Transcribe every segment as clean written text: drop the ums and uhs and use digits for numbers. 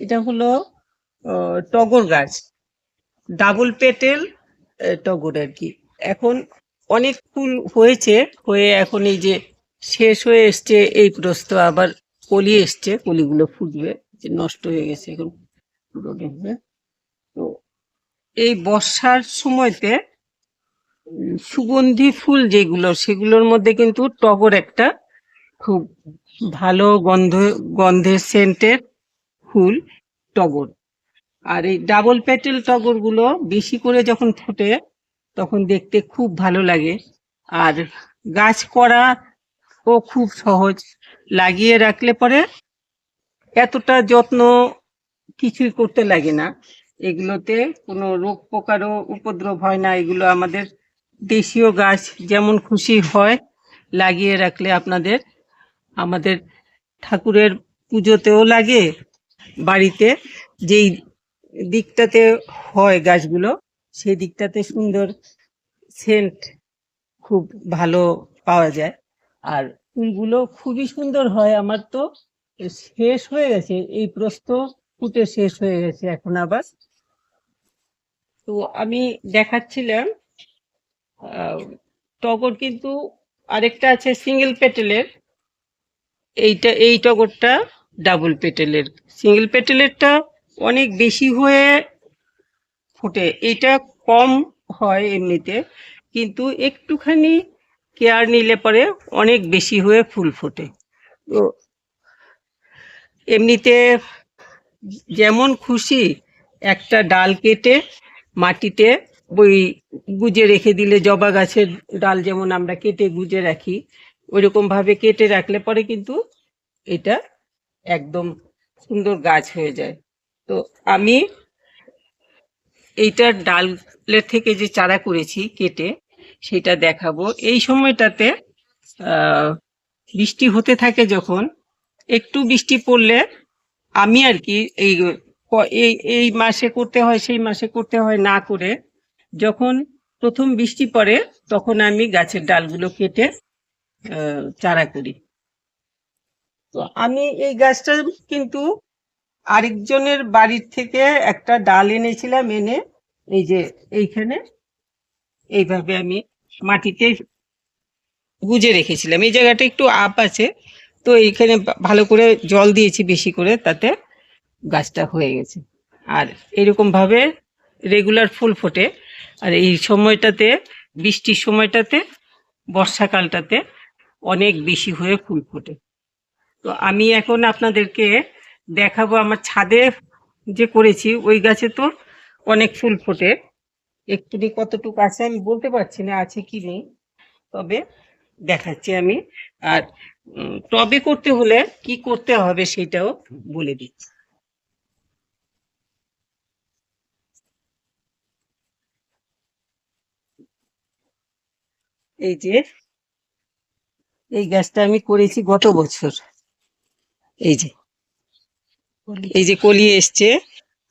এটা হলো টগর গাছ, ডাবল পেটেল টগর আর কি। এখন অনেক ফুল হয়েছে, হয়ে এখন এই যে শেষ হয়ে এসছে, এই প্রস্ত আবার কলি এসছে, কলিগুলো ফুটবে, যে নষ্ট হয়ে গেছে এখন পুরো দেখবে। তো এই বর্ষার সময়তে সুগন্ধি ফুল যেগুলো, সেগুলোর মধ্যে কিন্তু টগর একটা খুব ভালো গন্ধের সেন্টের ফুল টগর। আর এই ডাবল পেটেল টগরগুলো বেশি করে যখন ফোটে তখন দেখতে খুব ভালো লাগে। আর গাছ করা ও খুব সহজ, লাগিয়ে রাখলে পরে এতটা যত্ন কিছুই করতে লাগে না। এগুলোতে কোনো রোগ পোকারও উপদ্রব হয় না। এগুলো আমাদের দেশীয় গাছ, যেমন খুশি হয় লাগিয়ে রাখলে আপনাদের, আমাদের ঠাকুরের পুজোতেও লাগে, বাড়িতে যেই দিকটাতে হয় গাছগুলো, সেই দিকটাতে সুন্দর সেন্ট খুব ভালো পাওয়া যায়। আর ফুলগুলো খুবই সুন্দর হয়। আমার তো শেষ হয়ে গেছে, এই প্রস্ত ফুটে শেষ হয়ে গেছে এখন আবার। তো আমি দেখাচ্ছিলাম টগর, কিন্তু আরেকটা আছে সিঙ্গেল পেটেলের। এই টগরটা ডাবল পেটেলের। সিঙ্গেল পেটেলেরটা অনেক বেশি হয়ে ফোটে, এটা কম হয় এমনিতে, কিন্তু একটুখানি কেয়ার নিলে পরে অনেক বেশি হয়ে ফুল ফোটে। তো এমনিতে যেমন খুশি একটা ডাল কেটে মাটিতে ওই গুজে রেখে দিলে, জবা গাছের ডাল যেমন আমরা কেটে গুজে রাখি, ওইরকম ভাবে কেটে রাখলে পরে কিন্তু এটা একদম সুন্দর গাছ হয়ে যায়। তো আমি এইটার ডালের থেকে যে চারা করেছি কেটে, সেটা দেখাবো। এই সময়টাতে বৃষ্টি হতে থাকে, যখন একটু বৃষ্টি পড়লে আমি আর কি এই এই এই মাসে করতে হয় সেই মাসে করতে হয় না করে, যখন প্রথম বৃষ্টি পড়ে তখন আমি গাছের ডালগুলো কেটে চারা করি। তো আমি এই গাছটা কিন্তু আরেকজনের বাড়ির থেকে একটা ডাল এনেছিলাম, এনে এই যে এইখানে এইভাবে আমি মাটিতে গুজে রেখেছিলাম। এই জায়গাটা একটু আপ আছে, তো এইখানে ভালো করে জল দিয়েছি বেশি করে, তাতে গাছটা হয়ে গেছে। আর এরকম ভাবে রেগুলার ফুল ফোটে। আর এই সময়টাতে, বৃষ্টির সময়টাতে, বর্ষাকালটাতে অনেক বেশি হয়ে ফুল ফোটে। তো আমি এখন আপনাদেরকে দেখাবো আমার ছাদে যে করেছি, ওই গাছে তো অনেক ফুল ফোটে। একটুখানি কতটুকু আছে আমি বলতে পারছি না আছে কি নেই, তবে দেখাচ্ছি আমি। আর টবে করতে হলে কি করতে হবে সেটাও বলে দিচ্ছি। এই যে এই গাছটা আমি করেছি গত বছর। এই যে এই যে কলি এসছে,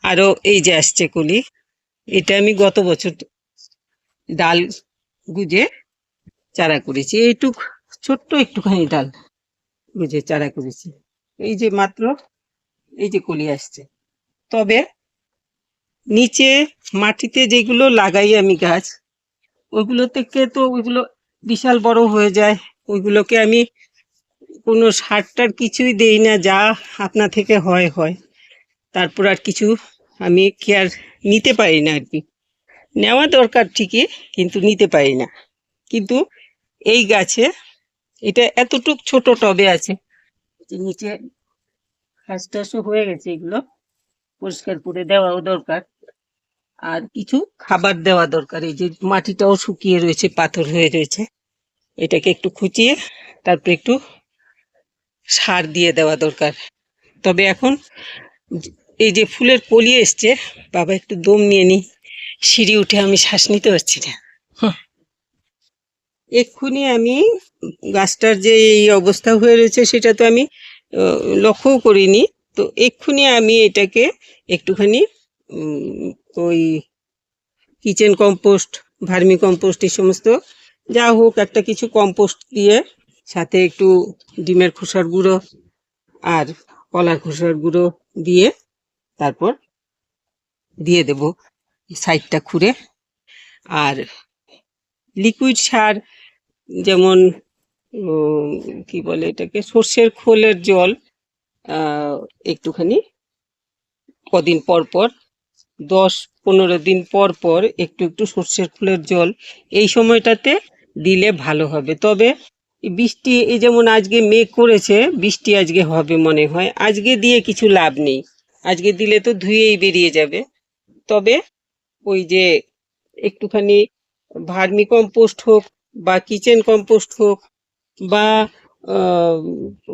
আরো এই যে আসছে কলি। এটা আমি গত বছর ডাল গুজে চারা করেছি, এইটুক ছোট্ট একটুখানি ডাল গুজে চারা করেছি। এই যে মাত্র এই যে কলি আসছে। তবে নিচে মাটিতে যেগুলো লাগাই আমি গাছ, ওইগুলো থেকে তো ওইগুলো বিশাল বড় হয়ে যায়। ওইগুলোকে আমি কোনো সার টার কিছুই দেই না, যা আপনা থেকে হয় হয়। তারপর আর কিছু আমি কেয়ার নিতে পারি না আর কি। নেওয়া দরকার ঠিকই, কিন্তু নিতে পারি না। কিন্তু এই গাছে, এটা এতটুক ছোট টবে আছে, নিচে ঘাস টাসও হয়ে গেছে, এগুলো পরিষ্কার করে দেওয়াও দরকার। আর কিছু খাবার দেওয়া দরকার। এই যে মাটিটাও শুকিয়ে রয়েছে, পাথর হয়ে রয়েছে, এটাকে একটু খুঁচিয়ে তারপর একটু সার দিয়ে দেওয়া দরকার। তবে এখন এই যে ফুলের কলি এসছে, বাবা একটু দম নিয়ে নি, সিঁড়ি উঠে আমি শ্বাস নিতে পারছি না। এক্ষুনি আমি গাছটার যে এই অবস্থা হয়ে রয়েছে সেটা তো আমি লক্ষ্যও করিনি। তো এক্ষুনি আমি এটাকে একটুখানি ওই কিচেন কম্পোস্ট, ভার্মি কম্পোস্ট, এই সমস্ত যা হোক একটা কিছু কম্পোস্ট দিয়ে, সাথে একটু ডিমের খোসার গুঁড়ো আর কলার খোসার গুঁড়ো দিয়ে তারপর দিয়ে দেব সাইডটা খুঁড়ে। আর লিকুইড সার যেমন কি বলে এটাকে, সর্ষের খোলের জল একটুখানি কদিন পর পর, 10-15 দিন পর পর একটু একটু সর্ষের খোলের জল এই সময়টাতে দিলে ভালো হবে। তবে বৃষ্টি, এই যেমন আজকে মেঘ করেছে, বৃষ্টি আজকে হবে মনে হয়, আজকে দিয়ে কিছু লাভ নেই, আজকে দিলে তো ধুয়েই বেরিয়ে যাবে। তবে ওই যে একটুখানি ভার্মি কম্পোস্ট হোক বা কিচেন কম্পোস্ট হোক বা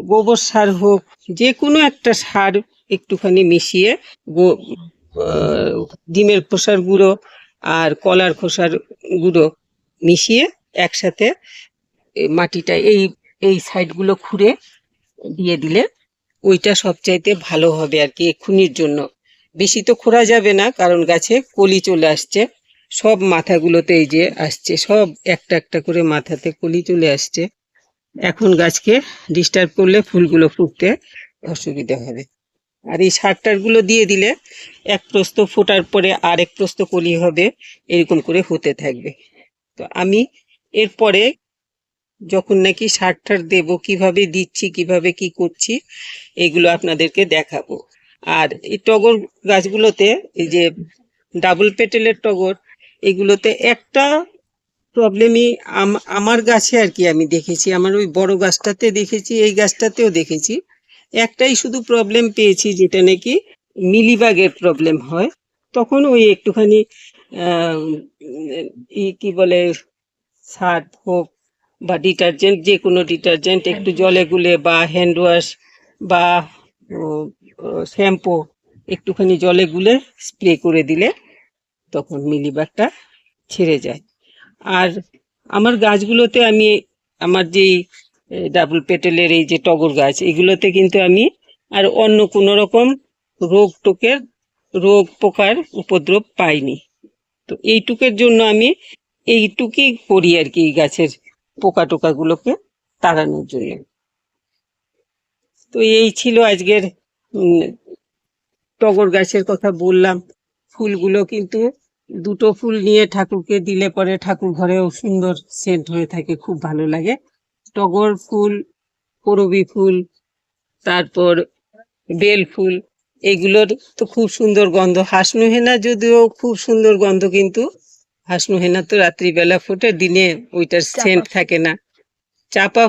গোবর সার হোক, যে কোনো একটা সার একটুখানি মিশিয়ে ডিমের খোসার গুঁড়ো আর কলার খোসার গুঁড়ো মিশিয়ে একসাথে মাটিটা এই এই সাইডগুলো খুঁড়ে দিয়ে দিলে ওইটা সবচাইতে ভালো হবে আর কি এক্ষুনির জন্য। বেশি তো খোঁড়া যাবে না, কারণ গাছে কলি চলে আসছে, সব মাথাগুলোতে এই যে আসছে, সব একটা একটা করে মাথাতে কলি চলে আসছে। এখন গাছকে ডিস্টার্ব করলে ফুলগুলো ফুটতে অসুবিধা হবে। আর এই সারটারগুলো দিয়ে দিলে এক প্রস্থ ফোটার পরে আর এক প্রস্থ কলি হবে, এরকম করে হতে থাকবে। তো আমি এরপরে যখন নাকি সার টার দেবো, কিভাবে দিচ্ছি, কিভাবে কি করছি, এগুলো আপনাদেরকে দেখাবো। আর এই টগর গাছগুলোতে, এই যে ডাবল পেটেলের টগর, এগুলোতে একটা প্রবলেমই আমার গাছে আর কি আমি দেখেছি, আমার ওই বড় গাছটাতে দেখেছি, এই গাছটাতেও দেখেছি, একটাই শুধু প্রবলেম পেয়েছি, যেটা নাকি মিলিবাগের প্রবলেম হয়। তখন ওই একটুখানি কি বলে, সার্ফ হোক বা ডিটারজেন্ট, যে কোনো ডিটারজেন্ট একটু জলে গুলে বা হ্যান্ড ওয়াশ বা শ্যাম্পু একটুখানি জলে গুলে স্প্রে করে দিলে তখন মিলিবাগটা ছেড়ে যায়। আর আমার গাছগুলোতে আমি, আমার যেই ডাবল পেটেলের এই যে টগর গাছ, এগুলোতে কিন্তু আমি আর অন্য কোনো রকম রোগ পোকার উপদ্রব পাইনি। তো এইটুকের জন্য আমি এইটুকুই করি আর কি, গাছের পোকা টোকাগুলোকে তাড়ানোর জন্য। তো এই ছিল আজকের টগর গাছের কথা বললাম। ফুলগুলো কিন্তু দুটো ফুল নিয়ে ঠাকুরকে দিলে পরে ঠাকুর ঘরেও সুন্দর সেন্ট হয়ে থাকে, খুব ভালো লাগে। টগর ফুল, করবী ফুল, তারপর বেল ফুল, এগুলোর তো খুব সুন্দর গন্ধ। হাসনু হেনা যদিও খুব সুন্দর গন্ধ, কিন্তু হাসনু হেনা তো রাত্রিবেলা ফোটে, দিনে ওইটার সেন্ট থাকে না। চাপা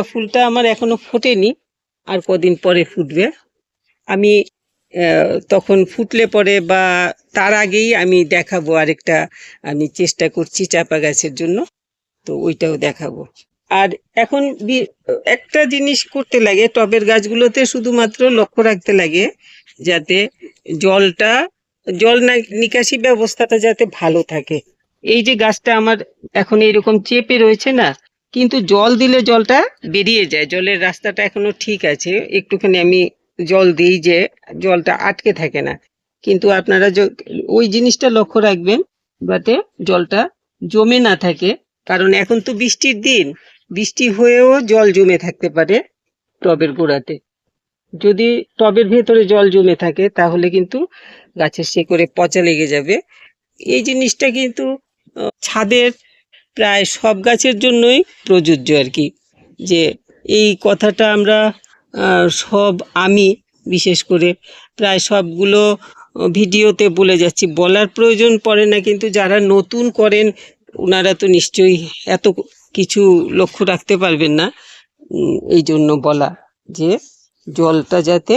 ফুলটা আমার এখনো ফোটেনি, আর কদিন পরে ফুটবে। আমি তখন ফুটলে পরে বা তার আগেই আমি দেখাবো, আরেকটা আমি চেষ্টা করছি চাপা গাছের জন্য, তো ওইটাও দেখাবো। আর এখন একটা জিনিস করতে লাগে টবের গাছগুলোতে, শুধুমাত্র লক্ষ্য রাখতে লাগে যাতে জল নিকাশি ব্যবস্থাটা যাতে ভালো থাকে। এই যে গাছটা আমার এখন এইরকম চেপে রয়েছে না, কিন্তু জল দিলে জলটা বেরিয়ে যায়, জলের রাস্তাটা এখনো ঠিক আছে, একটুখানি আমি জল দিই যে জলটা আটকে থাকে না। কিন্তু আপনারা ওই জিনিসটা লক্ষ্য রাখবেন যাতে জলটা জমে না থাকে, কারণ এখন তো বৃষ্টির দিন, বৃষ্টি হয়েও জল জমে থাকতে পারে টবের গোড়াতে। যদি টবের ভেতরে জল জমে থাকে তাহলে কিন্তু গাছের শিকড়ে পচা লেগে যাবে। এই জিনিসটা কিন্তু ছাদের প্রায় সব গাছের জন্যই প্রযোজ্য আর কি, যে এই কথাটা আমরা আমি বিশেষ করে প্রায় সবগুলো ভিডিওতে বলে যাচ্ছি, বলার প্রয়োজন পড়ে না, কিন্তু যারা নতুন করেন ওনারা তো নিশ্চয়ই এত কিছু লক্ষ্য রাখতে পারবেন না। এই জন্য বলা যে জলটা যাতে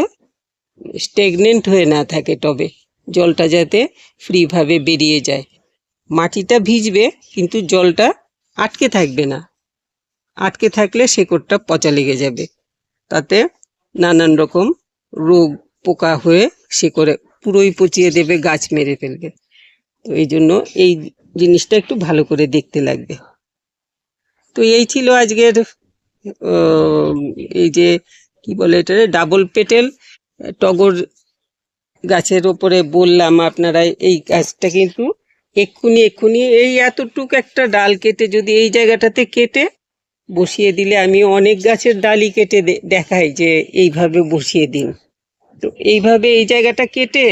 স্টেগনেন্ট হয়ে না থাকে টবে, জলটা যাতে ফ্রিভাবে বেরিয়ে যায়। মাটিটা ভিজবে কিন্তু জলটা আটকে থাকবে না, আটকে থাকলে শেকড়টা পচা লেগে যাবে, তাতে নানান রকম রোগ পোকা হয়ে শেকড়ে পুরোই পচিয়ে দেবে, গাছ মেরে ফেলবে। তো এই জন্য এই জিনিসটা একটু ভালো করে দেখতে লাগবে। তো এই ছিল আজকের এই যে কি বলে এটা, ডাবল পেটেল টগর গাছের ওপরে বললাম। আপনারা এই গাছটা কিন্তু এক্ষুনি এই এতটুকু একটা ডাল কেটে যদি এই জায়গাটাতে কেটে বসিয়ে দিলে, আমি অনেক গাছের ডালই কেটে দেখাই যে এইভাবে বসিয়ে দিন, তো এইভাবে এই জায়গাটা কেটে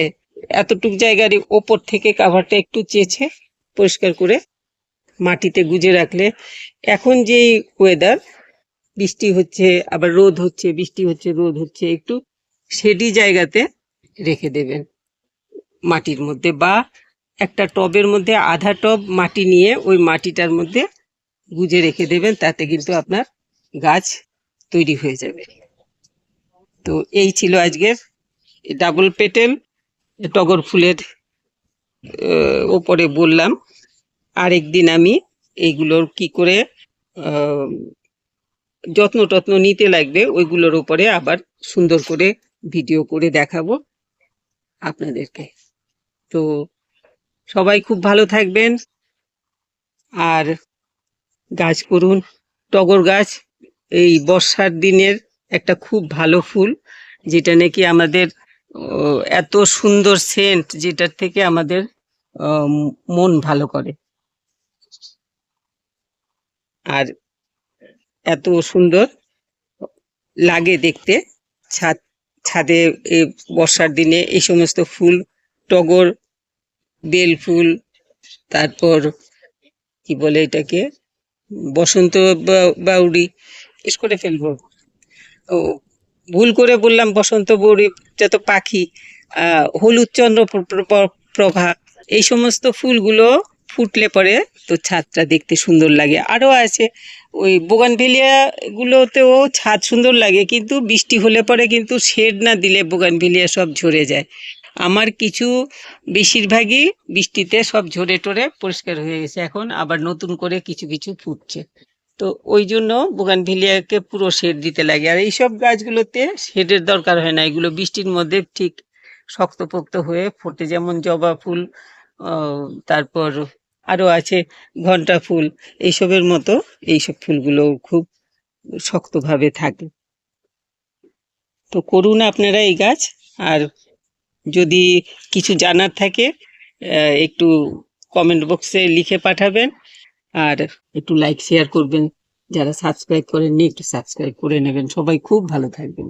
এতটুক জায়গার ওপর থেকে কাভারটা একটু চেঁচে পরিষ্কার করে মাটিতে গুজে রাখলে, এখন যেই ওয়েদার, বৃষ্টি হচ্ছে আবার রোদ হচ্ছে, বৃষ্টি হচ্ছে রোদ হচ্ছে, একটু শেডি জায়গাতে রেখে দেবেন মাটির মধ্যে, বা একটা টবের মধ্যে আধা টব মাটি নিয়ে ওই মাটিটার মধ্যে গুজে রেখে দেবেন, তাতে কিন্তু আপনার গাছ তৈরি হয়ে যাবে। তো এই ছিল আজকের ডাবল পেটেল টগর ফুলের ওপরে বললাম। আরেকদিন আমি এইগুলোর কি করে যত্ন টত্ন নিতে লাগবে ওইগুলোর উপরে আবার সুন্দর করে ভিডিও করে দেখাবো আপনাদেরকে। তো সবাই খুব ভালো থাকবেন আর গাছ করুন। টগর গাছ এই বর্ষার দিনের একটা খুব ভালো ফুল, যেটা নাকি আমাদের এত সুন্দর সেন্ট, যেটার থেকে আমাদের মন ভালো করে, আর এত সুন্দর লাগে দেখতে। ছাদে বর্ষার দিনে এই সমস্ত ফুল, টগর, বেল ফুল, তারপর কি বলে এটাকে, বসন্ত বাউরি, এস করে ফেলবো, ও ভুল করে বললাম বসন্ত বাউরি, এটা তো পাখি। হলুদ চন্দ্র প্রভা, এই সমস্ত ফুলগুলো ফুটলে পরে তো ছাদটা দেখতে সুন্দর লাগে। আরো আছে ওই বোগানভেলিয়া গুলোতেও ছাদ সুন্দর লাগে, কিন্তু বৃষ্টি হলে পরে কিন্তু শেড না দিলে বোগানভেলিয়া সব ঝরে যায়। আমার কিছু বেশিরভাগই বৃষ্টিতে সব ঝরে টরে পরিষ্কার হয়ে গেছে, এখন আবার নতুন করে কিছু কিছু ফুটছে। তো ওই জন্য বোগানভেলিয়াকে পুরো শেড দিতে লাগে, আর এইসব গাছগুলোতে শেডের দরকার হয় না, এগুলো বৃষ্টির মধ্যে ঠিক শক্তপোক্ত হয়ে ফোটে, যেমন জবা ফুল, তারপর আরো আছে ঘন্টা ফুল, এইসবের মতো এইসব ফুলগুলো খুব শক্তভাবে থাকে। তো করুন আপনারা এই গাছ, আর যদি কিছু জানার থাকে একটু কমেন্ট বক্সে লিখে পাঠাবেন, আর একটু লাইক শেয়ার করবেন। যারা সাবস্ক্রাইব করেননি একটু সাবস্ক্রাইব করে নেবেন। সবাই খুব ভালো থাকবেন।